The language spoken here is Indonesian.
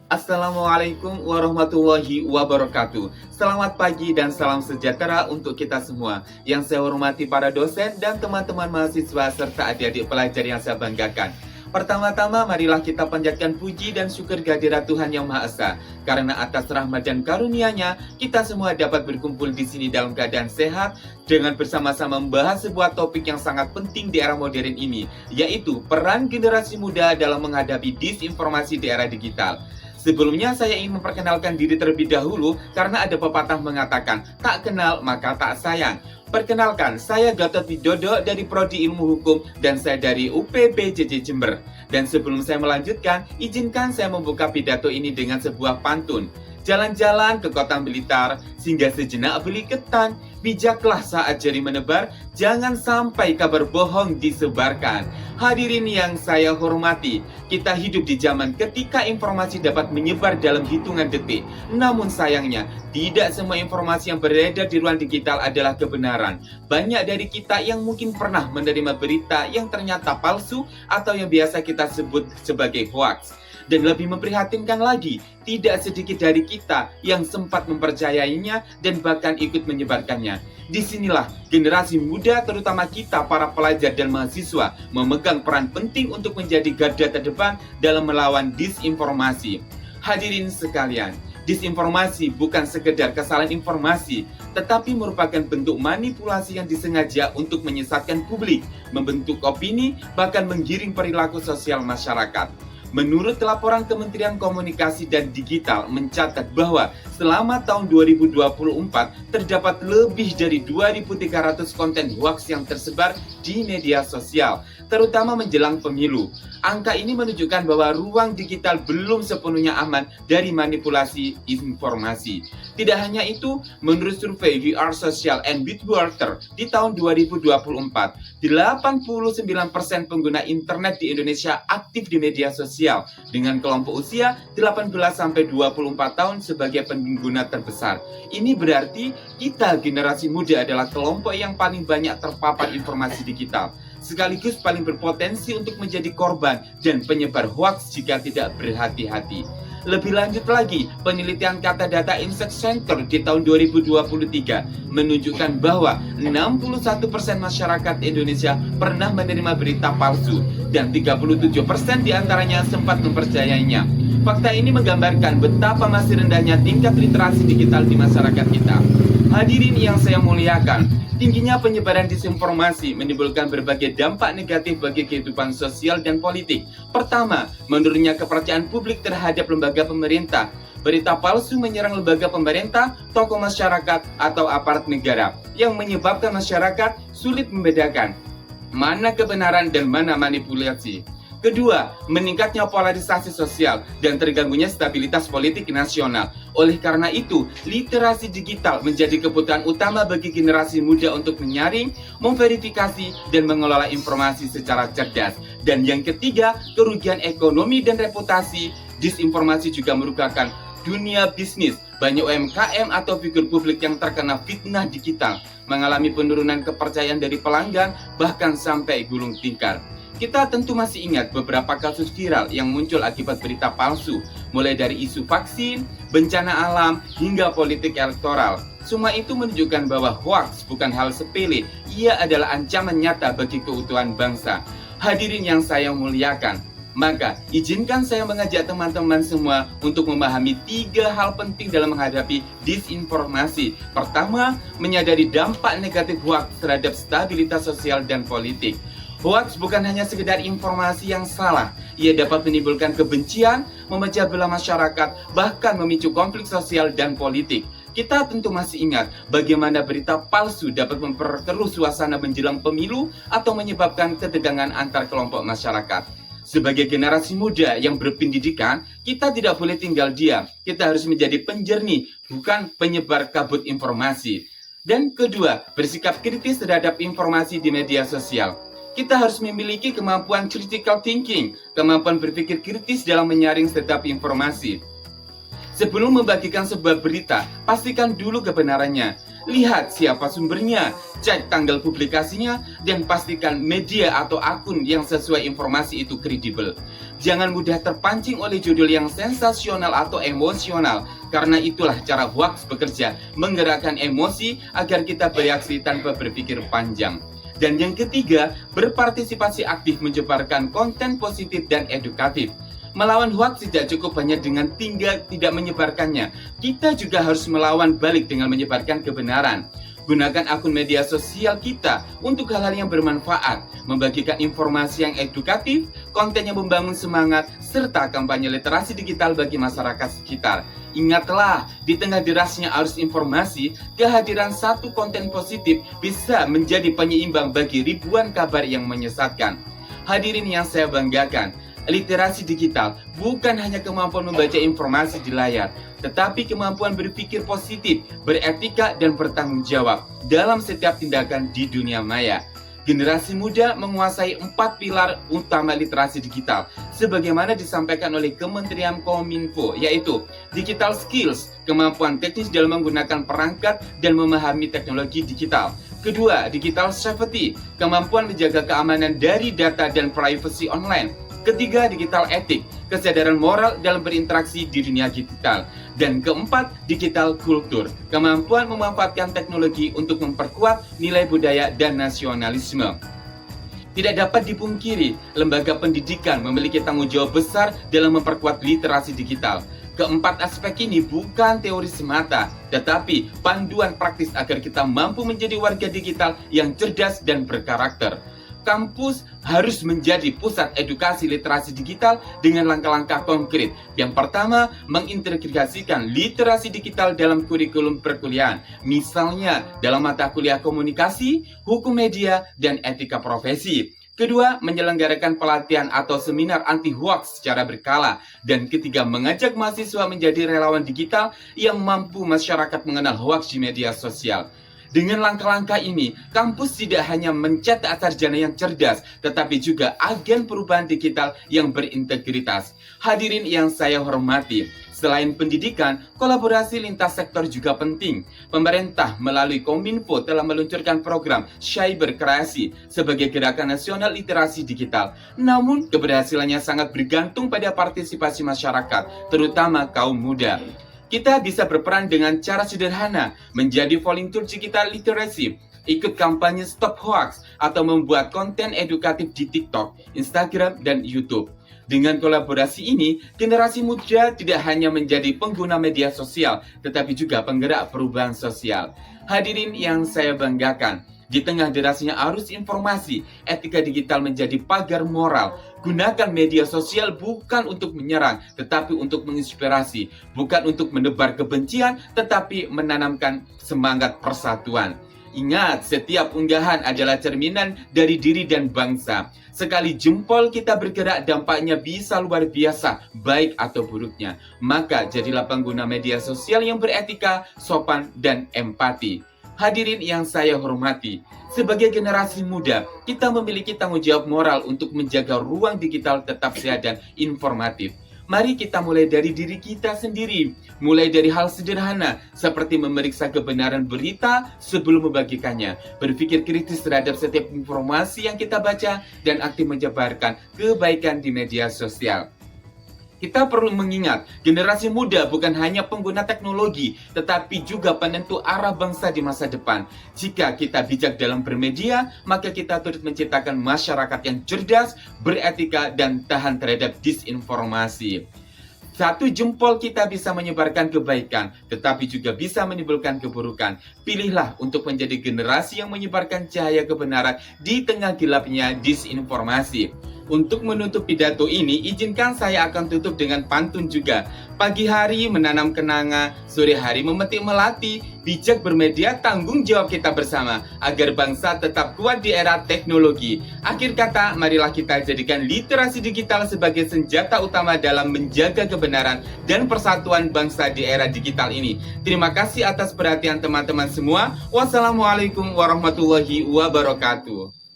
Assalamualaikum warahmatullahi wabarakatuh. Selamat pagi dan salam sejahtera untuk kita semua. Yang saya hormati para dosen dan teman-teman mahasiswa serta adik-adik pelajar yang saya banggakan. Pertama-tama marilah kita panjatkan puji dan syukur kehadirat Tuhan Yang Maha Esa. Karena atas rahmat dan karunia-Nya, kita semua dapat berkumpul di sini dalam keadaan sehat dengan bersama-sama membahas sebuah topik yang sangat penting di era modern ini, yaitu peran generasi muda dalam menghadapi disinformasi di era digital. Sebelumnya saya ingin memperkenalkan diri terlebih dahulu karena ada pepatah mengatakan, tak kenal maka tak sayang. Perkenalkan, saya Gatot Widodo dari Prodi Ilmu Hukum dan saya dari UPBJJ Jember. Dan sebelum saya melanjutkan, izinkan saya membuka pidato ini dengan sebuah pantun. Jalan-jalan ke kota Blitar, singgah sejenak beli ketan. Bijaklah saat jari menebar, jangan sampai kabar bohong disebarkan. Hadirin yang saya hormati, kita hidup di zaman ketika informasi dapat menyebar dalam hitungan detik. Namun sayangnya, tidak semua informasi yang beredar di ruang digital adalah kebenaran. Banyak dari kita yang mungkin pernah menerima berita yang ternyata palsu atau yang biasa kita sebut sebagai hoax. Dan lebih memprihatinkan lagi, tidak sedikit dari kita yang sempat mempercayainya dan bahkan ikut menyebarkannya. Disinilah generasi muda, terutama kita para pelajar dan mahasiswa, memegang peran penting untuk menjadi garda terdepan dalam melawan disinformasi. Hadirin sekalian, disinformasi bukan sekedar kesalahan informasi, tetapi merupakan bentuk manipulasi yang disengaja untuk menyesatkan publik, membentuk opini, bahkan menggiring perilaku sosial masyarakat. Menurut laporan Kementerian Komunikasi dan Digital mencatat bahwa selama tahun 2024 terdapat lebih dari 2.300 konten hoax yang tersebar di media sosial, terutama menjelang pemilu. Angka ini menunjukkan bahwa ruang digital belum sepenuhnya aman dari manipulasi informasi. Tidak hanya itu, menurut survei We Are Social and Bitwater di tahun 2024, 89% pengguna internet di Indonesia aktif di media sosial dengan kelompok usia 18-24 tahun sebagai pengguna terbesar. Ini berarti kita generasi muda adalah kelompok yang paling banyak terpapar informasi digital, sekaligus paling berpotensi untuk menjadi korban dan penyebar hoax jika tidak berhati-hati. Lebih lanjut lagi, penelitian Kata Data Insight Center di tahun 2023 menunjukkan bahwa 61% masyarakat Indonesia pernah menerima berita palsu dan 37% diantaranya sempat mempercayainya. Fakta ini menggambarkan betapa masih rendahnya tingkat literasi digital di masyarakat kita. Hadirin yang saya muliakan, tingginya penyebaran disinformasi menimbulkan berbagai dampak negatif bagi kehidupan sosial dan politik. Pertama, menurunnya kepercayaan publik terhadap lembaga pemerintah. Berita palsu menyerang lembaga pemerintah, tokoh masyarakat, atau aparat negara, yang menyebabkan masyarakat sulit membedakan mana kebenaran dan mana manipulasi. Kedua, meningkatnya polarisasi sosial dan terganggunya stabilitas politik nasional. Oleh karena itu, literasi digital menjadi kebutuhan utama bagi generasi muda untuk menyaring, memverifikasi, dan mengelola informasi secara cerdas. Dan yang ketiga, kerugian ekonomi dan reputasi. Disinformasi juga merupakan dunia bisnis. Banyak UMKM atau figur publik yang terkena fitnah digital, mengalami penurunan kepercayaan dari pelanggan, bahkan sampai gulung tikar. Kita tentu masih ingat beberapa kasus viral yang muncul akibat berita palsu, mulai dari isu vaksin, bencana alam, hingga politik elektoral. Semua itu menunjukkan bahwa hoax bukan hal sepele, ia adalah ancaman nyata bagi keutuhan bangsa. Hadirin yang saya muliakan, maka izinkan saya mengajak teman-teman semua untuk memahami 3 hal penting dalam menghadapi disinformasi. Pertama, menyadari dampak negatif hoax terhadap stabilitas sosial dan politik. Hoax bukan hanya sekedar informasi yang salah, ia dapat menimbulkan kebencian, memecah belah masyarakat, bahkan memicu konflik sosial dan politik. Kita tentu masih ingat bagaimana berita palsu dapat memperkeruh suasana menjelang pemilu atau menyebabkan ketegangan antar kelompok masyarakat. Sebagai generasi muda yang berpendidikan, kita tidak boleh tinggal diam. Kita harus menjadi penjernih, bukan penyebar kabut informasi. Dan kedua, bersikap kritis terhadap informasi di media sosial. Kita harus memiliki kemampuan critical thinking, kemampuan berpikir kritis dalam menyaring setiap informasi. Sebelum membagikan sebuah berita, pastikan dulu kebenarannya. Lihat siapa sumbernya, cek tanggal publikasinya, dan pastikan media atau akun yang sesuai informasi itu kredibel. Jangan mudah terpancing oleh judul yang sensasional atau emosional, karena itulah cara hoax bekerja, menggerakkan emosi agar kita bereaksi tanpa berpikir panjang. Dan yang ketiga, berpartisipasi aktif menyebarkan konten positif dan edukatif. Melawan hoax tidak cukup hanya dengan tidak menyebarkannya. Kita juga harus melawan balik dengan menyebarkan kebenaran. Gunakan akun media sosial kita untuk hal-hal yang bermanfaat, membagikan informasi yang edukatif, konten yang membangun semangat, serta kampanye literasi digital bagi masyarakat sekitar. Ingatlah, di tengah derasnya arus informasi, kehadiran satu konten positif bisa menjadi penyeimbang bagi ribuan kabar yang menyesatkan. Hadirin yang saya banggakan, literasi digital bukan hanya kemampuan membaca informasi di layar, tetapi kemampuan berpikir positif, beretika, dan bertanggung jawab dalam setiap tindakan di dunia maya. Generasi muda menguasai 4 pilar utama literasi digital, sebagaimana disampaikan oleh Kementerian Kominfo, yaitu digital skills, kemampuan teknis dalam menggunakan perangkat dan memahami teknologi digital. Kedua, digital safety, kemampuan menjaga keamanan dari data dan privacy online. Ketiga, digital etik, kesadaran moral dalam berinteraksi di dunia digital. Dan keempat, digital kultur, kemampuan memanfaatkan teknologi untuk memperkuat nilai budaya dan nasionalisme. Tidak dapat dipungkiri, lembaga pendidikan memiliki tanggung jawab besar dalam memperkuat literasi digital. Keempat aspek ini bukan teori semata, tetapi panduan praktis agar kita mampu menjadi warga digital yang cerdas dan berkarakter. Kampus harus menjadi pusat edukasi literasi digital dengan langkah-langkah konkret. Yang pertama, mengintegrasikan literasi digital dalam kurikulum perkuliahan. Misalnya dalam mata kuliah komunikasi, hukum media, dan etika profesi. Kedua, menyelenggarakan pelatihan atau seminar anti-hoax secara berkala. Dan ketiga, mengajak mahasiswa menjadi relawan digital yang mampu masyarakat mengenal hoax di media sosial. Dengan langkah-langkah ini, kampus tidak hanya mencetak sarjana yang cerdas, tetapi juga agen perubahan digital yang berintegritas. Hadirin yang saya hormati, selain pendidikan, kolaborasi lintas sektor juga penting. Pemerintah melalui Kominfo telah meluncurkan program Cyber Kreasi sebagai gerakan nasional literasi digital. Namun, keberhasilannya sangat bergantung pada partisipasi masyarakat, terutama kaum muda. Kita bisa berperan dengan cara sederhana, menjadi volunteer digital literacy, ikut kampanye Stop Hoax, atau membuat konten edukatif di TikTok, Instagram, dan YouTube. Dengan kolaborasi ini, generasi muda tidak hanya menjadi pengguna media sosial, tetapi juga penggerak perubahan sosial. Hadirin yang saya banggakan, di tengah derasnya arus informasi, etika digital menjadi pagar moral. Gunakan media sosial bukan untuk menyerang, tetapi untuk menginspirasi. Bukan untuk menebar kebencian, tetapi menanamkan semangat persatuan. Ingat, setiap unggahan adalah cerminan dari diri dan bangsa. Sekali jempol kita bergerak, dampaknya bisa luar biasa, baik atau buruknya. Maka jadilah pengguna media sosial yang beretika, sopan, dan empati. Hadirin yang saya hormati, sebagai generasi muda, kita memiliki tanggung jawab moral untuk menjaga ruang digital tetap sehat dan informatif. Mari kita mulai dari diri kita sendiri, mulai dari hal sederhana seperti memeriksa kebenaran berita sebelum membagikannya, berpikir kritis terhadap setiap informasi yang kita baca, dan aktif menyebarkan kebaikan di media sosial. Kita perlu mengingat, generasi muda bukan hanya pengguna teknologi, tetapi juga penentu arah bangsa di masa depan. Jika kita bijak dalam bermedia, maka kita turut menciptakan masyarakat yang cerdas, beretika, dan tahan terhadap disinformasi. Satu jempol kita bisa menyebarkan kebaikan, tetapi juga bisa menimbulkan keburukan. Pilihlah untuk menjadi generasi yang menyebarkan cahaya kebenaran di tengah gelapnya disinformasi. Untuk menutup pidato ini, izinkan saya akan tutup dengan pantun juga. Pagi hari menanam kenanga, sore hari memetik melati, bijak bermedia tanggung jawab kita bersama, agar bangsa tetap kuat di era teknologi. Akhir kata, marilah kita jadikan literasi digital sebagai senjata utama dalam menjaga kebenaran dan persatuan bangsa di era digital ini. Terima kasih atas perhatian teman-teman semua. Wassalamualaikum warahmatullahi wabarakatuh.